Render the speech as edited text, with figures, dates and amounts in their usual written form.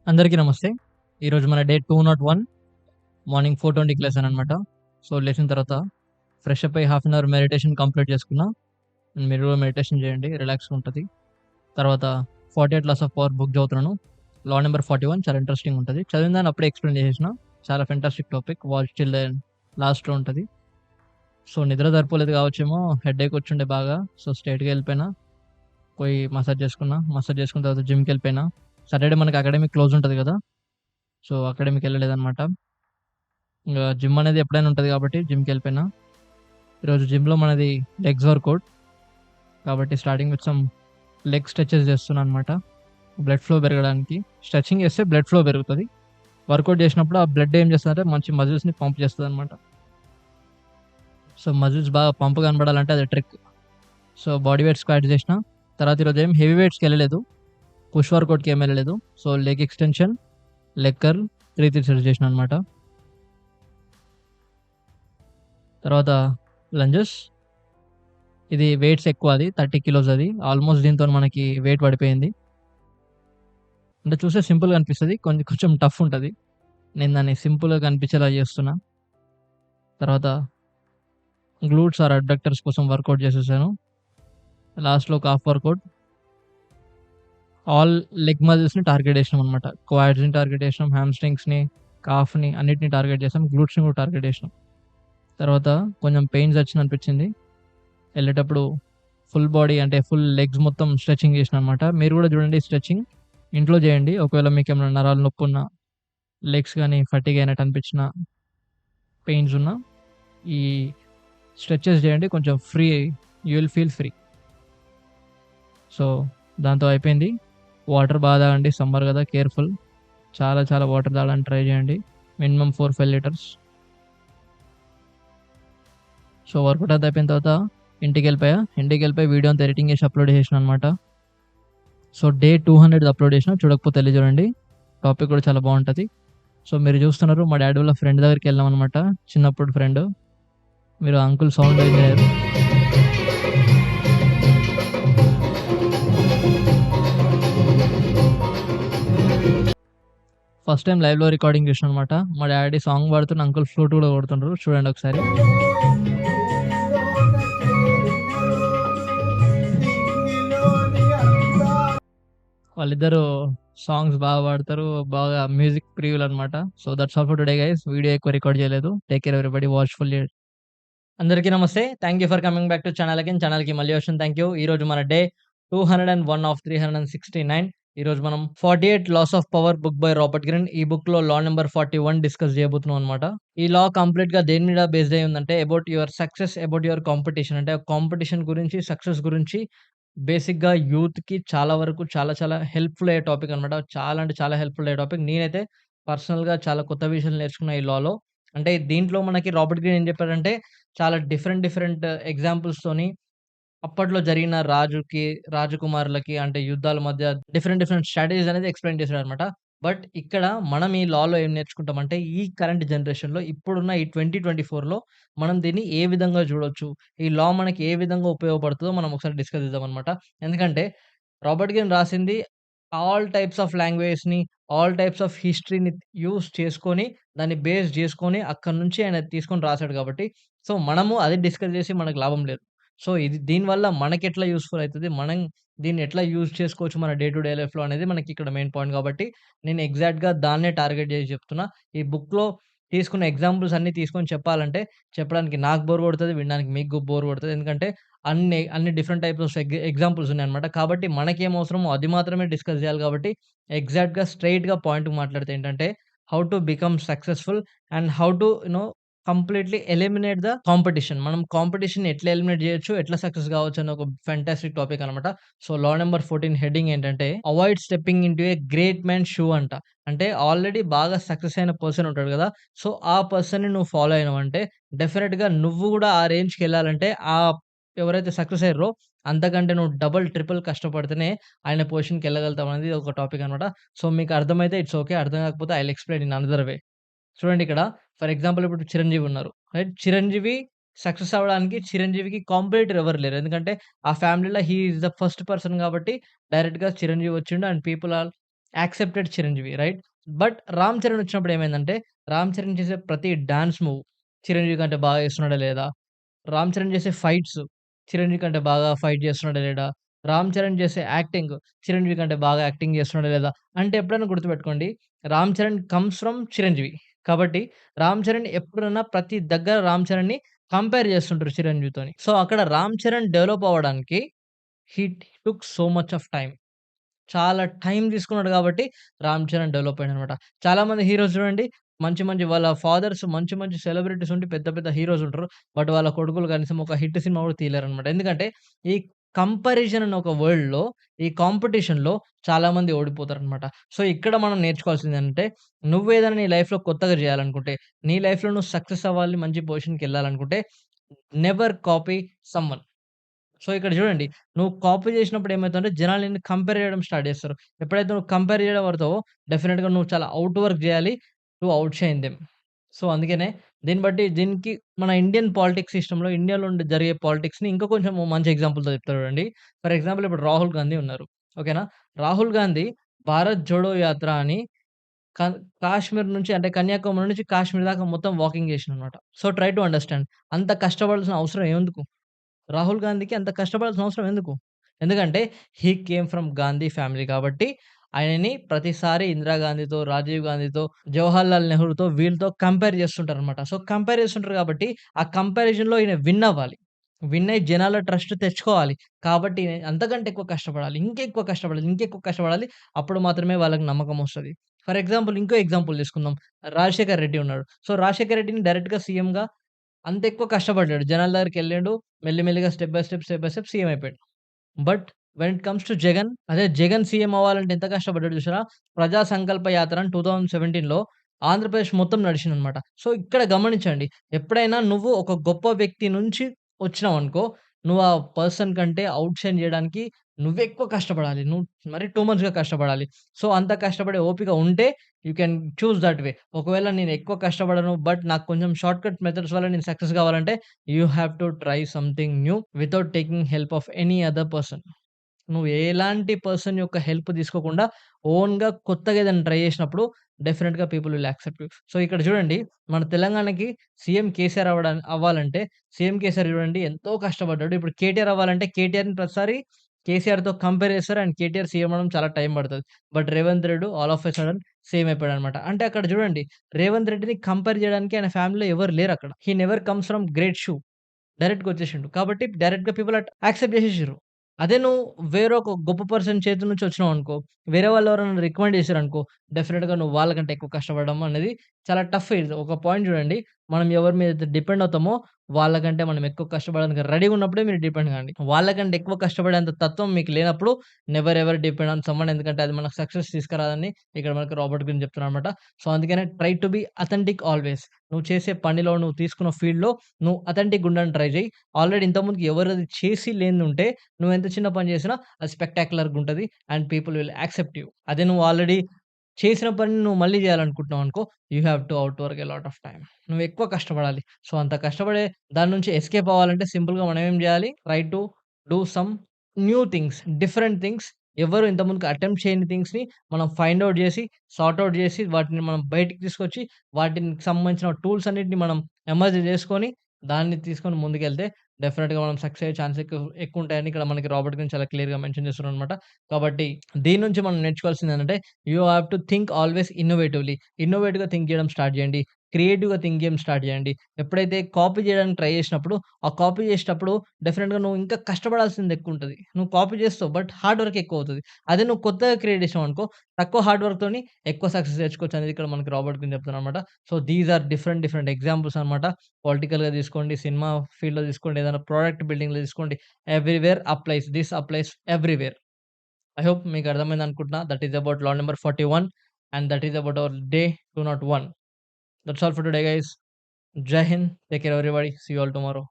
అందరికీ నమస్తే. ఈరోజు మన డే 201 మార్నింగ్ 4:20కి లేసాననమాట. సో, లేచిన తర్వాత ఫ్రెష్ అప్ అయ్యి half an hour meditation complete చేసుకున్నా. మీరు కూడా మెడిటేషన్ చేయండి. రిలాక్స్‌గా ఉంటది. తర్వాత 48 లాస్ ఆఫ్ పవర్ బుక్ చదువుతున్నాను. లా నంబర్ 41 చాలా ఇంట్రెస్టింగ్ ఉంటది. చదివిన దాన్ని అప్పుడే ఎక్స్‌ప్లెయిన్ చేసేసిన. చాలా fantastic topic. Watch till the లాస్ట్‌లో ఉంటది. సో, నిద్ర సరిపోలేదు కావచ్చేమో హెడేక్ వచ్చుండే బాగా. సో, స్ట్రెయిట్‌గా ఎళ్ళిపోయినా. పోయి మసాజ్ చేసుకున్నా. మసాజ్ చేసుకున్న తర్వాత జిమ్‌కెళ్ళిపోయినా. సాటర్‌డే మనకి అకాడమీ క్లోజ్ ఉంటది కదా! సో, అకాడమీకెళ్ళలేదనమాట. జిమ్ అనేది ఎప్పుడైనా ఉంటది కాబట్టి జిమ్‌కెళ్ళిపోయినా. ఈరోజు జిమ్‌లో మనది లెగ్స్ వర్కౌట్. కాబట్టి starting with some leg stretches చేస్తున్నాననమాట. బ్లడ్ ఫ్లో పెరగడానికి. స్ట్రెచింగ్ చేస్తే బ్లడ్ ఫ్లో పెరుగుతది. వర్కౌట్ చేసినప్పుడు ఆ బ్లడ్ ఏం చేస్తదంటే మంచి మజిల్స్‌ని పంప్ చేస్తదనమాట. సో, మజిల్స్ బాగా పంప్ కనపడాలంటే అది trick. So, body weight squats చేసిన. తర్వాత ఈరోజు ఏం హెవీ వెయిట్స్‌కెళ్ళలేదు. పుష్ వర్కౌట్‌కి ఏమి ఎళ్ళలేదు. So, leg extension, leg curl, 3 3 sets చేసినాననమాట. తర్వాత లంజెస్ ఇది వెయిట్స్ ఎక్కువ అది 30 కిలోస్ అది. ఆల్‌మోస్ట్ దీనితోని మనకి వెయిట్ పడిపోయింది. అంటే చూస్తే సింపుల్‌గా అనిపిస్తది. కొంచెం టఫ్ ఉంటది. నేను దాన్ని సింపుల్‌గా కనిపించేలా చేస్తున్నా. తర్వాత గ్లూట్స్ ఆర్ అడ్డక్టర్స్ కోసం వర్కౌట్ చేసేసాను. లాస్ట్‌లో ఒక హాఫ్ వర్కౌట్. ఆల్ లెగ్ మజిల్స్‌ని టార్గెట్ చేసినామనమాట. క్వాడ్స్‌ని టార్గెట్ చేసినాం. హామ్‌స్ట్రింగ్స్‌ని, కాఫ్‌ని అన్నిటిని టార్గెట్ చేసాం. గ్లూట్స్‌ని కూడా టార్గెట్ చేసినాం. తర్వాత కొంచెం పెయిన్స్ వచ్చిందనిపించింది. ఎళ్ళేటప్పుడు ఫుల్ బాడీ అంటే ఫుల్ లెగ్స్ మొత్తం స్ట్రెచింగ్ చేసినాననమాట. మీరు కూడా చూడండి స్ట్రెచింగ్ ఇంట్లో చేయండి. ఒకవేళ మీకేమైనా నరాలు నొప్పున్నా, లెగ్స్ గాని ఫటిగ్ అయినట్టు అనిపించినా, పెయిన్స్ ఉన్నా ఈ స్ట్రెచెస్ చేయండి. కొంచెం you will feel free. So, దాంతో అయిపోయింది. వాటర్ బాగా తాగండి. సమ్మర్ కదా కేర్‌ఫుల్. చాలా చాలా వాటర్ తాగడానికి ట్రై చేయండి. Minimum 4, 5 litres. సో, వర్కౌట్ అంతా అయిపోయిన తర్వాత ఇంటికెళ్ళిపోయా. ఇంటికెళ్ళిపోయి వీడియో అంతా ఎడిటింగ్ చేసి అప్‌లోడ్ చేసినాననమాట. సో, డే 200 అప్‌లోడ్ చేసినా. చూడకపోతే ఎళ్లి చూడండి. టాపిక్ కూడా చాలా బావుంటది. సో, మీరు చూస్తున్నారు మా డ్యాడీ వాళ్ళ ఫ్రెండ్ దగ్గరికెళ్ళామనమాట. చిన్నప్పుడు ఫ్రెండ్. మీరు అంకుల్ సౌండ్ వినలేరు. ఫస్ట్ టైమ్ లైవ్‌లో రికార్డింగ్ చేసినాననమాట. మా డ్యాడీ సాంగ్ పాడుతున్న అంకుల్ ఫ్లూట్ కూడా కొడుతుండ్రు. చూడండి ఒకసారి. వాళ్ళిద్దరూ సాంగ్స్ బాగా పాడతారు. బాగా మ్యూజిక్ ప్రియులనమాట. So, that's all for today guys. Video ఎక్కువ రికార్డ్ చేయలేదు. Take care everybody. వాచ్‌ఫుల్లీ. అందరికీ నమస్తే. Thank you for coming back to channel again. ఛానల్‌కి మళ్ళీ వచ్చాను. Thank you. ఈరోజు మన డే 201 ఆఫ్ 369. ఈరోజు మనం 48 laws of power book by Robert green. ఈ బుక్‌లో లా నంబర్ 41 డిస్కస్ చేయబోతున్నాం అనమాట. ఈ లా కంప్లీట్‌గా దేని మీద బేస్డ్ అయ్యి ఉందంటే about your success, about your competition. అంటే కాంపిటీషన్ గురించి, సక్సెస్ గురించి బేసిక్‌గా యూత్‌కి చాలా వరకు చాలా చాలా హెల్ప్‌ఫుల్ అయ్యే టాపిక్ అనమాట. చాలా అంటే చాలా హెల్ప్‌ఫుల్ అయ్యే టాపిక్. నేనైతే పర్సనల్‌గా చాలా కొత్త విషయాలు నేర్చుకున్నా ఈ లాలో. అంటే దీంట్లో మనకి రాబర్ట్ గ్రీన్ ఏం చెప్పాడంటే చాలా డిఫరెంట్ డిఫరెంట్ ఎగ్జాంపుల్స్‌తోని అప్పట్లో జరిగిన రాజకుమారులకి అంటే యుద్ధాల మధ్య డిఫరెంట్ డిఫరెంట్ స్ట్రాటజీస్ అనేది ఎక్స్‌ప్లెయిన్ చేసాడనమాట. బట్ ఇక్కడ మనం ఈ లాలో ఏం నేర్చుకుంటామంటే ఈ కరెంట్ జనరేషన్‌లో ఇప్పుడున్న ఈ 2024లో మనం దీన్ని ఏ విధంగా చూడొచ్చు? ఈ లా మనకి ఏ విధంగా ఉపయోగపడుతదో మనం ఒకసారి డిస్కస్ చేద్దామనమాట. ఎందుకంటే రాబర్ట్ గెయిన్ రాసింది ఆల్ టైప్స్ ఆఫ్ లాంగ్వేజెస్‌ని, ఆల్ టైప్స్ ఆఫ్ హిస్టరీని యూజ్ చేసుకొని, దాన్ని బేస్ జేసుకొని అక్కడి నుంచి ఆయన తీసుకొని రాసాడు గాబట్టి, సో, మనము అది డిస్కస్ జేసి మనకు లాభం లేదు. సో, ఇది దీనివల్ల మనకెట్లా యూజ్‌ఫుల్ అయితది, మనం దీన్ని ఎట్లా యూజ్ చేసుకోవచ్చు మన డే టు డే లైఫ్‌లో అనేది మనకిక్కడ మెయిన్ పాయింట్ గాబట్టి, నేను ఎగ్జాక్ట్‌గా దాన్నే టార్గెట్ జేసి చెప్తున్నా. ఈ బుక్‌లో తీసుకున్న ఎగ్జాంపుల్స్ అన్నీ తీసుకొని చెప్పాలంటే, చెప్పడానికి నాకు బోర్ కొడతది, వినడానికి మీకు బోర్ కొడతది. ఎందుకంటే అన్ని డిఫరెంట్ టైప్స్ ఆఫ్ ఎగ్జాంపుల్స్ ఉన్నాయన్నమాట. కాబట్టి మనకేం అవసరమో అది మాత్రమే డిస్కస్ జేయాలి గాబట్టి, ఎగ్జాక్ట్‌గా స్ట్రెయిట్‌గా పాయింట్‌కి మాట్లాడితే ఏంటంటే, how to become successful and how to completely eliminate the competition. మనం కాంపిటీషన్‌ని ఎట్లా ఎలిమినేట్ జేయొచ్చు, ఎట్లా సక్సెస్ గావచ్చు అనే ఒక ఫాంటాస్టిక్ టాపిక్ అన్నమాట. సో, లా నంబర్ 14 హెడ్డింగ్ ఏంటంటే, avoid stepping into a great man shoe అంట. అంటే ఆల్రెడీ బాగా సక్సెస్ అయిన పర్సన్ ఉంటాడు గదా! సో, ఆ పర్సన్‌ని నువ్వు ఫాలో అయినవంటే డెఫినిట్‌గా నువ్వు గూడా ఆ రేంజ్‌కెళ్ళాలంటే ఎవరైతే సక్సెస్ అయ్యారో అంతకంటే నువ్వు డబుల్, ట్రిపుల్ కష్టపడితేనే ఆయన పొజిషన్‌కెళ్ళగలుగుతావు అనేది ఒక టాపిక్ అన్నమాట. సో, మీకు అర్థమైతే ఇట్స్ ఓకే. అర్థం కాకపోతే I will explain in another way. చూడండి ఇక్కడ ఫర్ ఎగ్జాంపుల్ ఇప్పుడు 'చిరంజీవి' ఉన్నారు. రైట్? 'చిరంజీవి' సక్సెస్ అవ్వడానికి 'చిరంజీవికి' కాంపిటీటర్ ఎవరు లేరు. ఎందుకంటే ఆ ఫ్యామిలీలో he is the first person కాబట్టి డైరెక్ట్‌గా 'చిరంజీవి' వచ్చిండు and people are accepted Chiranjeevi right. But 'Ram Charan' వచ్చినప్పుడు ఏమైందంటే, 'రామ్ చరణ్' చేసే ప్రతి డాన్స్ మూవ్ చిరంజీవి కంటే బాగా చేస్తున్నాడా లేదా? 'రామ్ చరణ్' చేసే ఫైట్స్ చిరంజీవి కంటే బాగా ఫైట్ చేస్తున్నాడా లేడా? 'రామ్ చరణ్' చేసే యాక్టింగ్ చిరంజీవి కంటే బాగా యాక్టింగ్ చేస్తున్నాడా లేదా? అంటే ఎప్పుడైనా గుర్తుపెట్టుకోండి 'రామ్ చరణ్' కమ్స్ ఫ్రమ్ చిరంజీవి. కాబట్టి 'రామ్ చరణ్' ఎప్పుడన్నా ప్రతి దగ్గర 'రామ్ చరణ్‌ని' కంపేర్ చేస్తుంటారు చిరంజీవితోని. సో, అక్కడ 'రామ్ చరణ్' డెవలప్ అవ్వడానికి he took so much of time. చాలా టైం తీసుకున్నాడు గాబట్టి 'రామ్ చరణ్' డెవలప్ అయ్యాడనమాట. చాలామంది హీరోస్ చూడండి మంచి మంచి వాళ్ళ ఫాదర్స్ మంచి మంచి సెలబ్రిటీస్ ఉండి పెద్ద పెద్ద హీరోస్ ఉంటారు. బట్ వాళ్ళ కొడుకులు కనీసం ఒక హిట్ సినిమా గూడా తీయలేరనమాట. ఎందుకంటే ఈ కంపారిజన్ అనే ఒక వరల్డ్‌లో ఈ కాంపిటీషన్‌లో చాలామంది ఓడిపోతారనమాట. సో, ఇక్కడ మనం నేర్చుకోవాల్సిందేంటంటే నువ్వేదైనా నీ లైఫ్‌లో కొత్తగా జేయాలనుకుంటే, నీ లైఫ్‌లో నువ్వు సక్సెస్ అవ్వాలి, మంచి పొజిషన్‌కెళ్ళాలనుకుంటే నెవర్ కాపీ సమ్‌వన్. సో, ఇక్కడ జూడండి. నువ్వు కాపీ జేసినప్పుడు ఏమైతదంటే జనాలు నిన్ను కంపేర్ జేయడం స్టార్ట్ జేస్తారు. ఎప్పుడైతే నువ్వు కంపేర్ జేయడం పడతావో డెఫినిట్‌గా నువ్వు చాలా ఔట్ వర్క్ జేయాలి టు ఔట్‌షైన్ దెమ్. సో, అందుకనే దీనికి మన ఇండియన్ పాలిటిక్స్ సిస్టమ్‌లో ఇండియాలో జరిగే పాలిటిక్స్‌ని ఇంకా కొంచెం మంచి ఎగ్జాంపుల్‌తో చెప్తా చూడండి. ఫర్ ఎగ్జాంపుల్ ఇప్పుడు రాహుల్ గాంధీ ఉన్నారు. ఓకేనా? రాహుల్ గాంధీ భారత్ జోడో యాత్ర అని క కాశ్మీర్ నుంచి అంటే కన్యాకుమారి నుంచి కాశ్మీర్ దాకా మొత్తం వాకింగ్ జేసిండనమాట. సో, ట్రై టు అండర్‌స్టాండ్ అంత కష్టపడాల్సిన అవసరం ఏముందుకు? రాహుల్ గాంధీకి అంత కష్టపడాల్సిన అవసరం ఎందుకు? ఎందుకంటే హి కేమ్ ఫ్రమ్ గాంధీ ఫ్యామిలీ కాబట్టి ఆయనని ప్రతిసారి ఇందిరాగాంధీతో, రాజీవ్ గాంధీతో, జవహర్లాల్ నెహ్రూతో వీళ్ళతో కంపేర్ చేస్తుంటారనమాట. సో, కంపేర్ చేస్తుంటారు కాబట్టి ఆ కంపారిజన్‌లో ఈయన విన్ అవ్వాలి. విన్ అయ్యి జనాల ట్రస్ట్ తెచ్చుకోవాలి. కాబట్టి అంతకంటే ఎక్కువ కష్టపడాలి. ఇంకెక్కువ కష్టపడాలి. ఇంకెక్కువ కష్టపడాలి. అప్పుడు మాత్రమే వాళ్ళకి నమ్మకమొస్తది. ఫర్ ఎగ్జాంపుల్ ఇంకో ఎగ్జాంపుల్ తీసుకుందాం. రాజశేఖర్ రెడ్డి ఉన్నాడు. సో, రాజశేఖర్ రెడ్డిని డైరెక్ట్‌గా సీఎంగా అంత ఎక్కువ కష్టపడ్డాడు. జనాల దగ్గరికెళ్ళిండు. మెల్లిమెల్లిగా step by step, step by step CM అయిపోయాడు. But when it comes to Jagan, అదే జగన్ సీఎం అవ్వాలంటే ఎంత కష్టపడ్డాడో చూసారా? ప్రజా సంకల్ప యాత్ర అని 2017లో ఆంధ్రప్రదేశ్ మొత్తం నడిచిందనమాట. సో, ఇక్కడ గమనించండి. ఎప్పుడైనా నువ్వు ఒక గొప్ప వ్యక్తి నుంచి వచ్చినావనుకో, నువ్వు ఆ పర్సన్ కంటే ఔట్ షైన్ జేయడానికి నువ్వెక్కువ కష్టపడాలి. నువ్వు మరి టూ మచ్‌గా కష్టపడాలి. సో, అంత కష్టపడే ఓపిక ఉంటే you can choose that way. ఒకవేళ నేను ఎక్కువ కష్టపడను, బట్ నాకు కొంచెం షార్ట్‌కట్ మెథడ్స్ వల్ల నేను సక్సెస్ కావాలంటే you have to try something new without taking help of any other person. నువ్వు ఎలాంటి పర్సన్ యొక్క హెల్ప్ తీసుకోకుండా ఓన్‌గా కొత్తగా ఏదైనా ట్రై చేసినప్పుడు డెఫినిట్‌గా people will accept you. So, ఇక్కడ చూడండి మన తెలంగాణకి సీఎం కేసీఆర్ అవ్వాలంటే సీఎం కేసీఆర్ చూడండి ఎంతో కష్టపడ్డాడు. ఇప్పుడు కేటీఆర్ అవ్వాలంటే కేటీఆర్‌ని ప్రతిసారి కేసీఆర్‌తో కంపేర్ చేస్తారు. అండ్ కేటీఆర్ సీఎం అవ్వడం చాలా టైం పడతది. But Revanth Reddy all of a sudden CM అయిపోయాడన్నమాట. అంటే అక్కడ చూడండి రేవంత్ రెడ్డిని కంపేర్ చేయడానికి ఆయన ఫ్యామిలీలో ఎవరు లేరక్కడ. He never comes from great shoe. డైరెక్ట్‌గా వచ్చేసిండు. కాబట్టి డైరెక్ట్‌గా పీపుల్ యాక్సెప్ట్ చేసేసిర్రు. అదే నువ్వు వేరొక గొప్ప పర్సన్ చేతి నుంచి వచ్చినావనుకో, వేరే వాళ్ళు ఎవరైనా రికమెండ్ చేసారనుకో, డెఫినిట్‌గా నువ్వు వాళ్ళకంటే ఎక్కువ కష్టపడడం అనేది చాలా టఫ్ ఇది. ఒక పాయింట్ చూడండి. మనం ఎవరి మీద అయితే డిపెండ్ అవుతామో, వాళ్ళకంటే మనం ఎక్కువ కష్టపడడానికి రెడీగా ఉన్నప్పుడే మీరు డిపెండ్ కాండి. వాళ్ళకంటే ఎక్కువ కష్టపడేంత తత్వం మీకు లేనప్పుడు never ever depend on someone ఎందుకంటే అది మనకు సక్సెస్ తీసుకురాదని ఇక్కడ మనకు రాబర్ట్ గ్రీన్ చెప్తున్నాడన్నమాట. సో, అందుకనే try to be authentic always. నువ్వు చేసే పనిలో, నువ్వు తీసుకున్న ఫీల్డ్‌లో నువ్వు అథెంటిక్‌గా ఉండడానికి ట్రై చెయి. ఆల్రెడీ ఇంతకుముందుకు ఎవరు అది చేసి లేనిదుంటే నువ్వెంత చిన్న పని చేసినా అది స్పెక్టాక్యులర్‌గా ఉంటది. And people will accept you. అదే నువ్వు ఆల్రెడీ చేసిన పనిని నువ్వు మళ్ళీ చేయాలనుకుంటున్నావనుకో, you have to out work a lot of time. నువ్వెక్కువ కష్టపడాలి. సో, అంత కష్టపడే దాని నుంచి ఎస్కేప్ అవ్వాలంటే సింపుల్‌గా మనం ఏం చేయాలి? Try to do some new things, different things. ఎవ్వరు ఇంతకుముందుకు అటెంప్ట్ చేయని థింగ్స్‌ని మనం ఫైండ్ ఔట్ జేసి, సార్ట్ ఔట్ జేసి, వాటిని మనం బయటికి తీసుకొచ్చి, వాటికి సంబంధించిన టూల్స్ అన్నిటిని మనం ఎమర్జ్ చేసుకొని, దాన్ని తీసుకొని ముందుకెళ్తే డెఫినిట్‌గా మనం సక్సెస్ అయ్యే ఛాన్స్ ఎక్కువుంటాయని ఇక్కడ మనకి రాబర్ట్ గ్రీన్ చాలా క్లియర్‌గా మెన్షన్ చేస్తున్నారనమాట. కాబట్టి దీని నుంచి మనం నేర్చుకోవాల్సిందేంటంటే you have to think always innovatively. ఇన్నోవేటివ్‌గా థింక్ చేయడం స్టార్ట్ చేయండి. క్రియేటివ్‌గా థింక్ చేయడం స్టార్ట్ చేయండి. ఎప్పుడైతే కాపీ చేయడానికి ట్రై చేసినప్పుడు, ఆ కాపీ చేసేటప్పుడు డెఫినిట్‌గా నువ్వు ఇంకా కష్టపడాల్సింది ఎక్కువుంటది. నువ్వు కాపీ చేస్తావు బట్ హార్డ్ వర్క్ ఎక్కువవుతది. అదే నువ్వు కొత్తగా క్రియేట్ చేసావనుకో, తక్కువ హార్డ్ వర్క్‌తోని ఎక్కువ సక్సెస్ తెచ్చుకోవచ్చు అనేది ఇక్కడ మనకి రాబర్ట్ గ్రీన్ చెప్తున్నారనమాట. So, these are different different examples అనమాట. పొలిటికల్‌గా తీసుకోండి, సినిమా ఫీల్డ్‌లో తీసుకోండి, ఏదైనా ప్రొడక్ట్ బిల్డింగ్‌లో తీసుకోండి. Everywhere applies. This applies everywhere. I hope మీకు అర్థమైందనుకుంటున్నా. That is about law number 41 and that is about our day 201. That's all for today, guys. Jai Hind. Take care, everybody. See you all tomorrow.